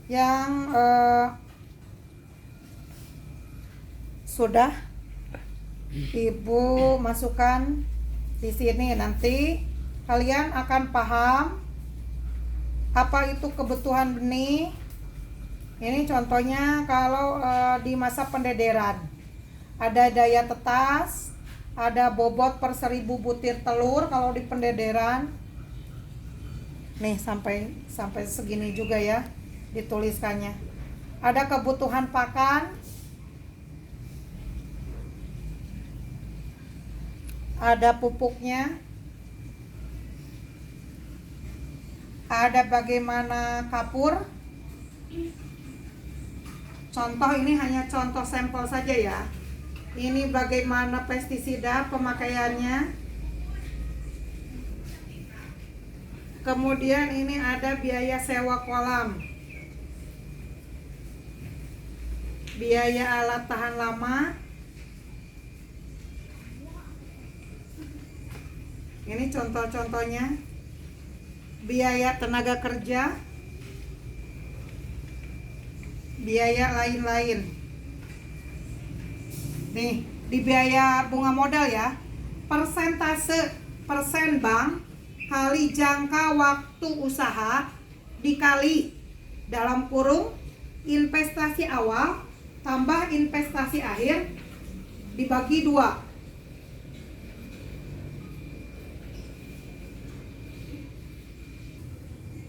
yang sudah Ibu masukkan di sini. Nanti kalian akan paham apa itu kebutuhan benih. Ini contohnya kalau di masa pendederan. Ada daya tetas, ada bobot per 1000 butir telur kalau di pendederan. Nih sampai segini juga ya dituliskannya. Ada kebutuhan pakan, ada pupuknya, ada bagaimana kapur. Contoh ini hanya contoh sampel saja ya. Ini bagaimana pestisida pemakaiannya. Kemudian ini ada biaya sewa kolam, biaya alat tahan lama. Ini contoh-contohnya. Biaya tenaga kerja, biaya lain-lain. Nih, di biaya bunga modal ya, persentase persen bank kali jangka waktu usaha dikali dalam kurung investasi awal tambah investasi akhir dibagi 2.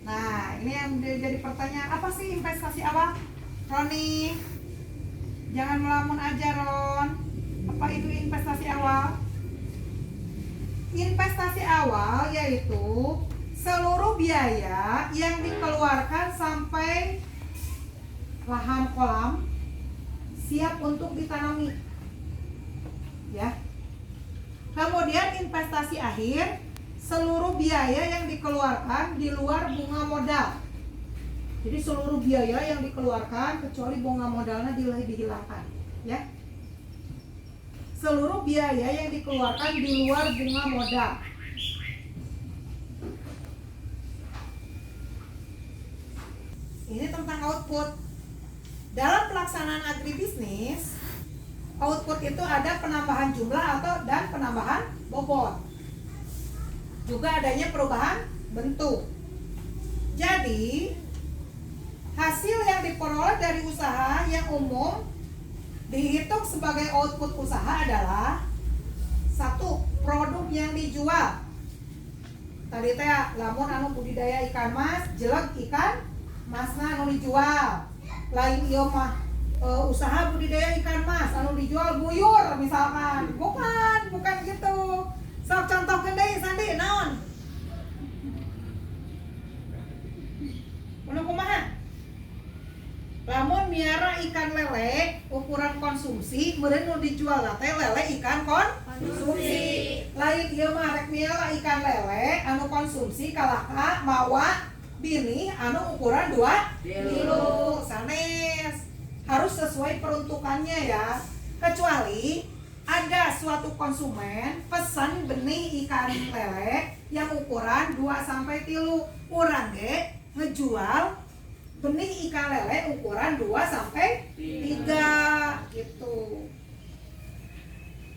Nah, ini yang jadi pertanyaan, apa sih investasi awal? Roni, jangan melamun aja Ron. Apa itu investasi awal? Investasi awal yaitu seluruh biaya yang dikeluarkan sampai lahan kolam siap untuk ditanami. Ya. Kemudian investasi akhir, seluruh biaya yang dikeluarkan di luar bunga modal. Jadi seluruh biaya yang dikeluarkan kecuali bunga modalnya dihilangkan, ya. Seluruh biaya yang dikeluarkan di luar bunga modal. Ini tentang output. Dalam pelaksanaan agribisnis, output itu ada penambahan jumlah dan penambahan bobot. Juga adanya perubahan bentuk. Jadi hasil yang diperoleh dari usaha yang umum dihitung sebagai output usaha adalah 1. Produk yang dijual. Tadi teh lamun anu budidaya ikan mas, jelek ikan masna anu dijual. Lain ieu mah usaha budidaya ikan mas anu dijual buyur misalkan. Bukan gitu. Sok contohkeun deui Sandi naon? Mun kumaha? Lamun miara ikan lele ukuran konsumsi, meureun nu dijual teh lele ikan konsumsi. Lain ieu mah rek miara ikan lele anu konsumsi kalaka mawa bini anu ukuran 2 kilo. Sanes. Harus sesuai peruntukannya ya. Kecuali ada suatu konsumen pesan benih ikan lele yang ukuran 2-3. Urang ge ngejual benih ikan lele ukuran 2-3 gitu.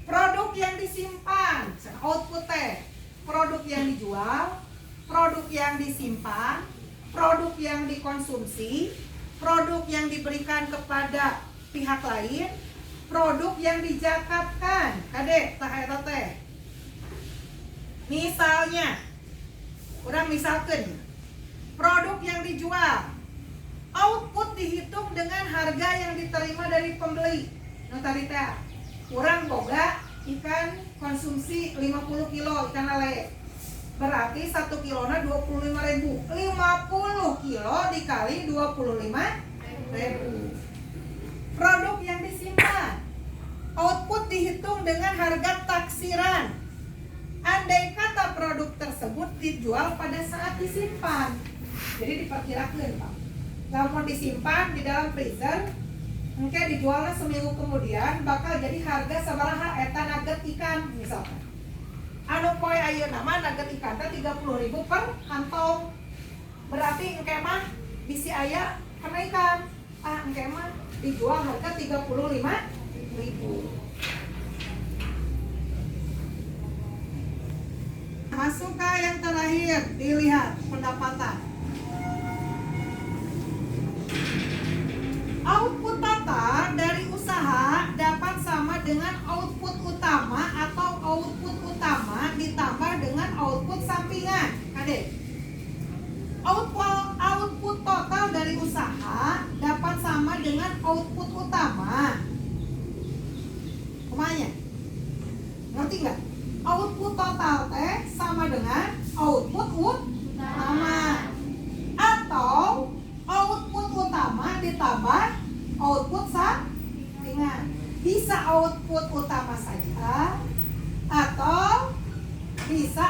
Produk yang disimpan, output teh, produk yang dijual, produk yang disimpan, produk yang dikonsumsi, produk yang diberikan kepada pihak lain, produk yang dijakatkan. Kade tah eta teh. Misalnya, urang misalkeun produk yang dijual, output dihitung dengan harga yang diterima dari pembeli. Nah tadi teh urang boga ikan konsumsi 50 kilo ikan lele. Berarti 1 kilona 25.000. 50 kilo dikali 25.000. Produk yang disimpan, output dihitung dengan harga taksiran. Andai kata produk tersebut dijual pada saat disimpan, jadi diperkirakan Pak. Lamun disimpan di dalam freezer, engke dijualnya seminggu kemudian bakal jadi harga sabaraha eta nugget ikan misalkan. Anu poe ayeuna mah nugget ikan teh 30.000 per kantong. Berarti engke mah bisi aya kenaikan. Engke mah dijual harga 35.000. Masuk ke yang terakhir, dilihat pendapatan. Output total dari usaha dapat sama dengan output utama atau output utama ditambah dengan output sampingan. Adik, output total dari usaha dapat sama dengan output utama. Kumanya? Ngerti nggak? Output total teh sama dengan output utama atau output utama ditambah output sampingan. Bisa output utama saja atau bisa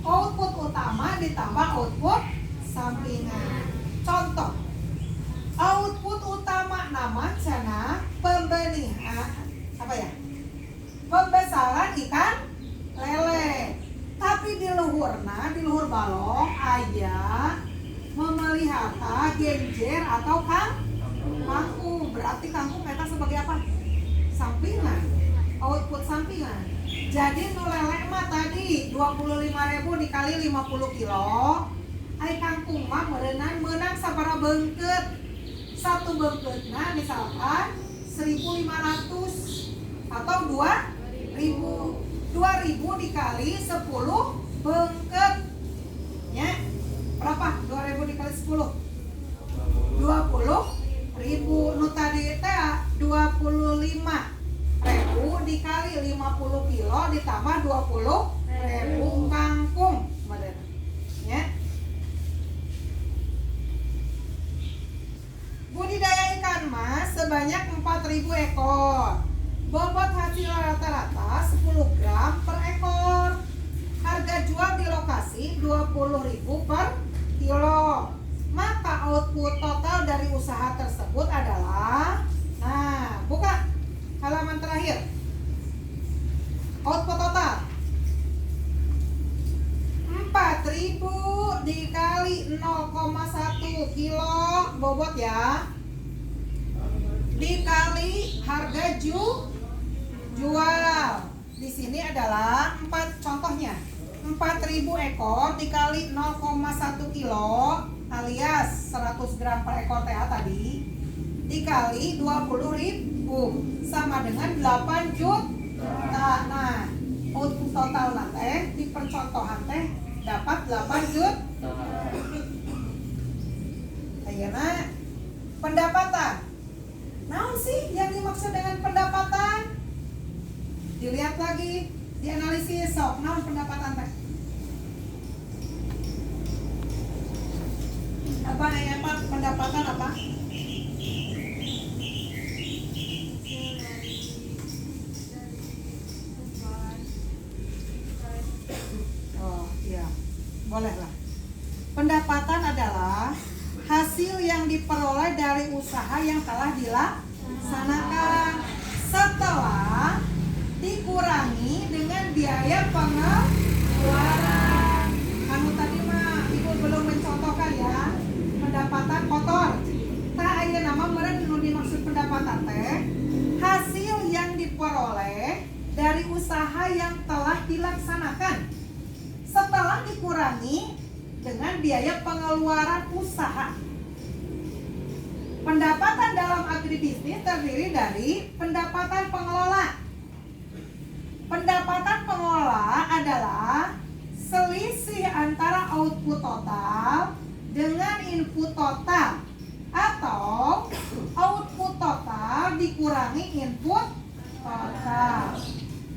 output utama ditambah output sampingan. Contoh, output utama nama cana pembesaran ikan lele. Tapi di luhur balong aya memelihara genjer atau kangkung. Berarti kangkung kita sebagai apa? Sampingan, output sampingan. Jadi nu lele mah tadi 25.000 dikali 50 kilo. Ai kangkung mah meunang sabaraha beungkeut. Satu beungkeutna misalkan 1.500 atau 2.000. 2.000 dikali 10 beungkeut. Ya. Berapa? 2.000 dikali 10. 20.000. Nu tadi teh 25.000 dikali 50 kilo ditambah 20.000 kangkung. Ya. Budidaya ikan mas sebanyak 4.000 ekor. Bobot hasil rata-rata 10 gram per ekor. Harga jual di lokasi 20.000 per kilo. Maka output total dari usaha tersebut adalah, buka halaman terakhir. Output total 4.000 dikali 0,1 kilo bobot ya, dikali harga jual. Di sini adalah 4 contohnya. 4.000 ekor dikali 0,1 kilo alias 100 gram per ekor tadi dikali 20.000 sama dengan 8 juta. Nah, output total nanti di percontohan teh dapat 8 juta. Ayeuna pendapatan. Naon sih yang dimaksud dengan pendapatan? Dilihat lagi, dianalisis sok. Naon pendapatan teh? Apa pendapatan apa? Oh iya, bolehlah. Pendapatan adalah hasil yang diperoleh dari usaha yang telah dilaksanakan setelah dikurangi dengan biaya pengeluaran. Anu tadi mah ibu belum mencontohkan ya, pendapatan kotor. Tah aya nama meureun nu dimaksud pendapatan teh hasil yang diperoleh dari usaha yang telah dilaksanakan setelah dikurangi dengan biaya pengeluaran usaha. Pendapatan dalam agribisnis terdiri dari pendapatan pengelola. Pendapatan pengelola adalah selisih antara output total dengan input total atau output total dikurangi input total.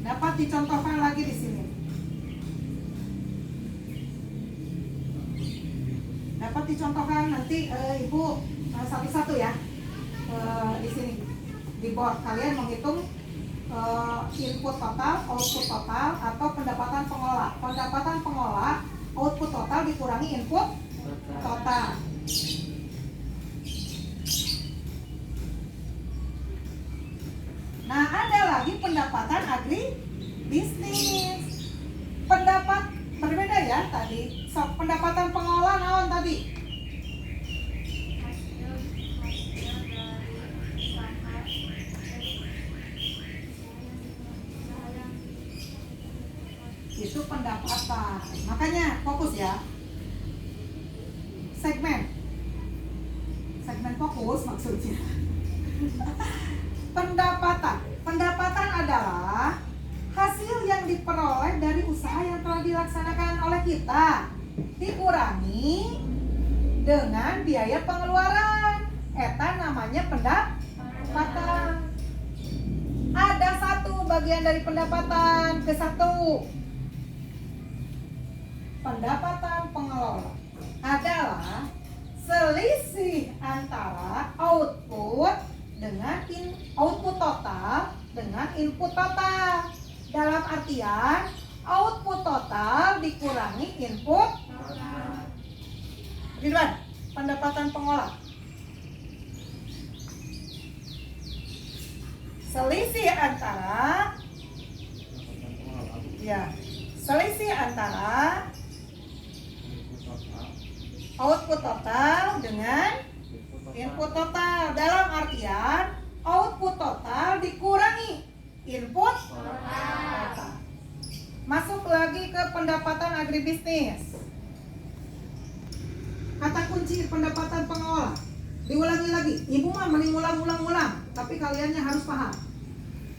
Dapat dicontohkan lagi di sini. Dapat dicontohkan nanti ibu satu-satu ya. Di sini di board kalian menghitung input total, output total atau pendapatan pengelola. Pendapatan pengelola, output total dikurangi input total. Nah, ada lagi pendapatan agribisnis. Pendapat berbeda ya tadi. So, pendapatan pengelola naon tadi? pendapatan. Makanya fokus ya. Segmen fokus maksudnya. Pendapatan adalah hasil yang diperoleh dari usaha yang telah dilaksanakan oleh kita dikurangi dengan biaya pengeluaran. Eta namanya pendapatan. Ada satu bagian dari pendapatan ke satu. Pendapatan pengelola adalah selisih antara output total dengan input total. Dalam artian output total dikurangi input total. Ridwan, pendapatan pengolah. Selisih antara output total dengan input total. Dalam artian output total dikurangi input total. Masuk lagi ke pendapatan agribisnis. Kata kunci pendapatan pengolah. Diulangi lagi. Ibu mah mending ulang, tapi kaliannya harus paham.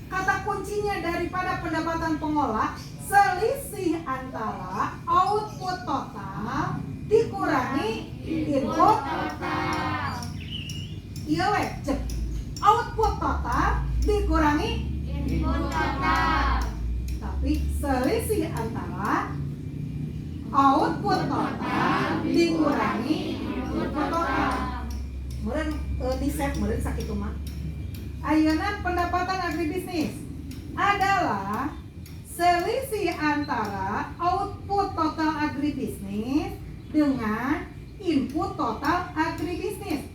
Kata kuncinya daripada pendapatan pengolah, selisih antara output total dikurangi input total. Iya weh, cek. Output total dikurangi input total. Tapi selisih antara output total dikurangi input total. Meureun di set meureun sakitu mah. Ayeuna pendapatan agribisnis adalah selisih antara output total agribisnis dengan input total agribisnis.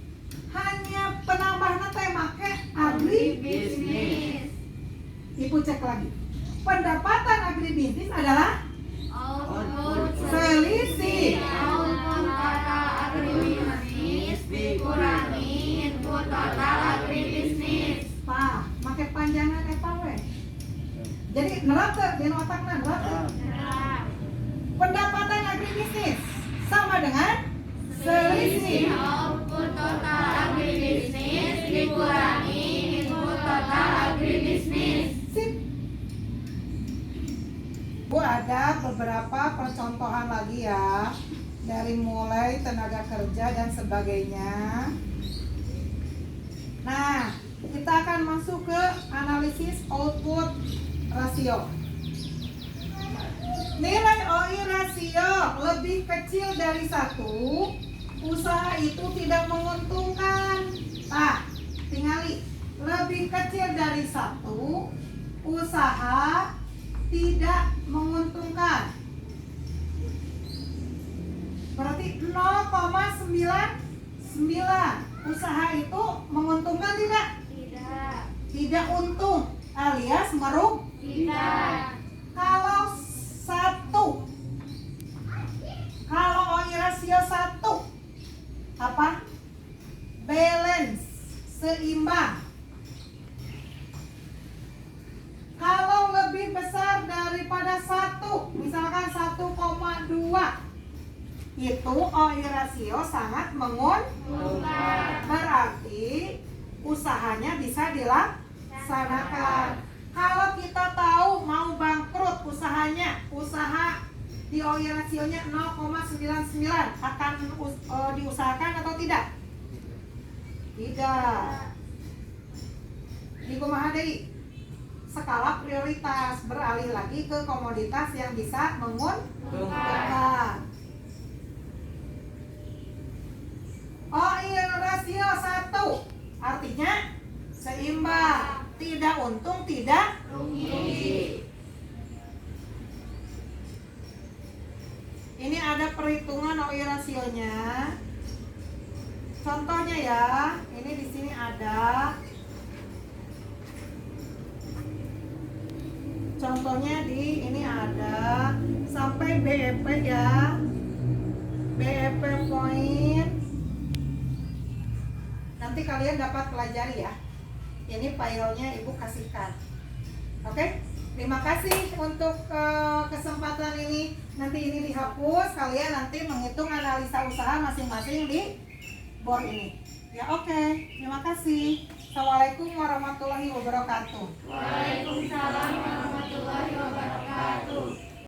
Hanya penambahna teh make agribisnis. Ibu cek lagi. Pendapatan agribisnis adalah selisih output total agribisnis dikurangi input total agribisnis. Tah, make panjangan eta we. Jadi nerap teh dina otakna nerap teh. Pendapatan agribisnis sama dengan selisih output total agribisnis dikurangi input total agribisnis. Sip. Bu, ada beberapa percontohan lagi ya, dari mulai tenaga kerja dan sebagainya. Nah, kita akan masuk ke analisis output rasio. Nilai OI rasio lebih kecil dari 1, usaha itu tidak menguntungkan. Nah, tingali, lebih kecil dari 1, usaha tidak menguntungkan. Berarti 0,99. Usaha itu menguntungkan tidak? Tidak. Tidak untung alias merugikan. Tidak. Kalau 1, kalau OI rasio 1 apa? Balance, seimbang. Kalau lebih besar daripada 1, misalkan 1,2, itu OI rasio sangat menguntungkan. Berarti usahanya bisa dilaksanakan. Kalau kita tahu mau bangkrut usahanya, usaha di OI rasionya 0,99, akan diusahakan atau tidak? Tidak. Di kumaha deui? Skala prioritas, beralih lagi ke komoditas yang bisa menguntungkan. OI rasio 1 artinya seimbang, tidak untung, tidak rugi. Ini ada perhitungan OI rasionya. Contohnya ya, ini di sini ada. Contohnya di ini ada sampai BEP ya. BEP point. Nanti kalian dapat pelajari ya. Ini filenya Ibu kasihkan. Oke? Terima kasih untuk kesempatan ini. Nanti ini dihapus, kalian nanti menghitung analisa usaha masing-masing di board ini. Ya oke, terima kasih. Assalamualaikum warahmatullahi wabarakatuh. Waalaikumsalam warahmatullahi wabarakatuh.